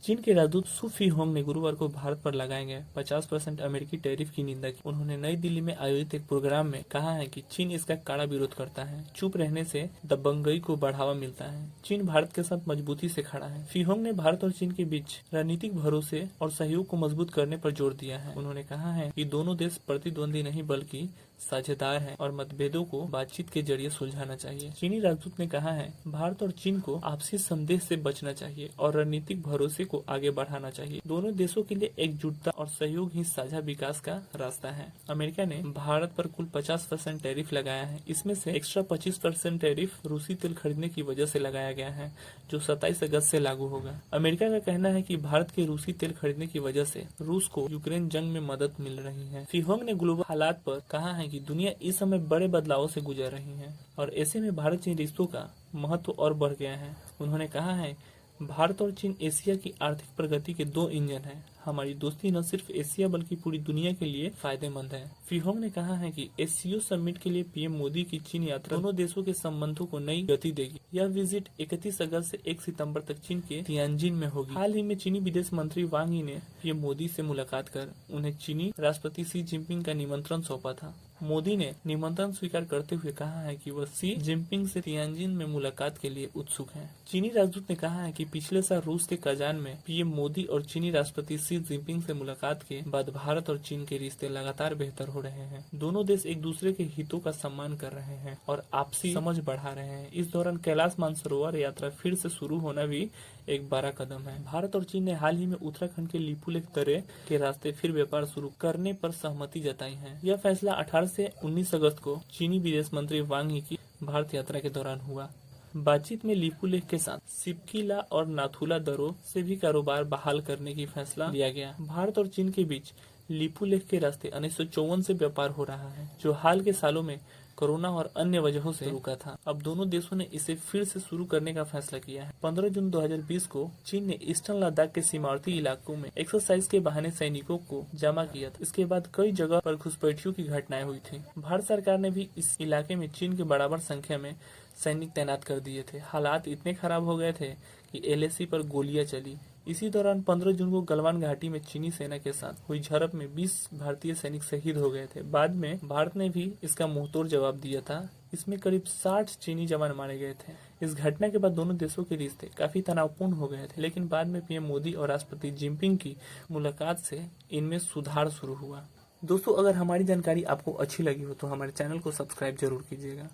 चीन के राजदूत सु फीहोंग ने गुरुवार को भारत पर लगाए गए 50% अमेरिकी टैरिफ की निंदा की। उन्होंने नई दिल्ली में आयोजित एक प्रोग्राम में कहा है कि चीन इसका कड़ा विरोध करता है। चुप रहने से दबंगई को बढ़ावा मिलता है। चीन भारत के साथ मजबूती से खड़ा है। फीहोंग ने भारत और चीन के बीच रणनीतिक भरोसे और सहयोग को मजबूत करने पर जोर दिया है। उन्होंने कहा है कि दोनों देश प्रतिद्वंदी नहीं बल्कि साझेदार हैं और मतभेदों को बातचीत के जरिए सुलझाना चाहिए। चीनी राजदूत ने कहा है भारत और चीन को आपसी संदेह से बचना चाहिए और रणनीतिक भरोसे को आगे बढ़ाना चाहिए। दोनों देशों के लिए एकजुटता और सहयोग ही साझा विकास का रास्ता है। अमेरिका ने भारत पर कुल 50% टैरिफ लगाया है। इसमें से एक्स्ट्रा 25% टैरिफ रूसी तेल खरीदने की वजह से लगाया गया है, जो 27 अगस्त से लागू होगा। अमेरिका का कहना है कि भारत के रूसी तेल खरीदने की वजह से रूस को यूक्रेन जंग में मदद मिल रही है। फीहोंग ने ग्लोबल हालात पर कहा है कि दुनिया इस समय बड़े बदलावों से गुजर रही है और ऐसे में भारत चीन रिश्तों का महत्व और बढ़ गया है। उन्होंने कहा है भारत और चीन एशिया की आर्थिक प्रगति के दो इंजन हैं। हमारी दोस्ती न सिर्फ एशिया बल्कि पूरी दुनिया के लिए फायदेमंद है। फीहोंग ने कहा है कि एससीओ समिट के लिए पीएम मोदी की चीन यात्रा दोनों देशों के संबंधों को नई गति देगी। यह विजिट 31 अगस्त से 1 सितंबर तक चीन के तियानजिन में होगी। हाल ही में चीनी विदेश मंत्री वांग यी ने पीएम मोदी से मुलाकात कर उन्हें चीनी राष्ट्रपति शी जिनपिंग का निमंत्रण सौंपा था। मोदी ने निमंत्रण स्वीकार करते हुए कहा है कि वह शी जिनपिंग से तियानजिन में मुलाकात के लिए उत्सुक हैं। चीनी राजदूत ने कहा है कि पिछले साल रूस के कजान में पीएम मोदी और चीनी राष्ट्रपति शी जिनपिंग से मुलाकात के बाद भारत और चीन के रिश्ते लगातार बेहतर हो रहे हैं। दोनों देश एक दूसरे के हितों का सम्मान कर रहे हैं और आपसी समझ बढ़ा रहे हैं। इस दौरान कैलाश मानसरोवर यात्रा फिर से शुरू होना भी एक बड़ा कदम है। भारत और चीन ने हाल ही में उत्तराखंड के लिपुलेख दर्रे के रास्ते फिर व्यापार शुरू करने पर सहमति जताई है। यह फैसला 18 से 19 अगस्त को चीनी विदेश मंत्री वांग यी की भारत यात्रा के दौरान हुआ। बातचीत में लिपुलेख के साथ सिपकिला और नाथुला दर्रों से भी कारोबार बहाल करने की फैसला लिया गया। भारत और चीन के बीच लिपुलेख के रास्ते 1954 से व्यापार हो रहा है, जो हाल के सालों में कोरोना और अन्य वजहों से रुका था। अब दोनों देशों ने इसे फिर से शुरू करने का फैसला किया है। 15 जून 2020 को चीन ने ईस्टर्न लद्दाख के सीमावर्ती इलाकों में एक्सरसाइज के बहाने सैनिकों को जमा किया था। इसके बाद कई जगह पर घुसपैठियों की घटनाएं हुई थी। भारत सरकार ने भी इस इलाके में चीन के बराबर संख्या में सैनिक तैनात कर दिए थे। हालात इतने खराब हो गए थे कि एलएसी पर गोलियां चली। इसी दौरान 15 जून को गलवान घाटी में चीनी सेना के साथ हुई झड़प में 20 भारतीय सैनिक शहीद हो गए थे। बाद में भारत ने भी इसका मुंहतोड़ जवाब दिया था। इसमें करीब 60 चीनी जवान मारे गए थे। इस घटना के बाद दोनों देशों के रिश्ते काफी तनावपूर्ण हो गए थे, लेकिन बाद में पीएम मोदी और राष्ट्रपति जिनपिंग की मुलाकात से इनमें सुधार शुरू हुआ। दोस्तों, अगर हमारी जानकारी आपको अच्छी लगी हो तो हमारे चैनल को सब्सक्राइब जरूर कीजिएगा।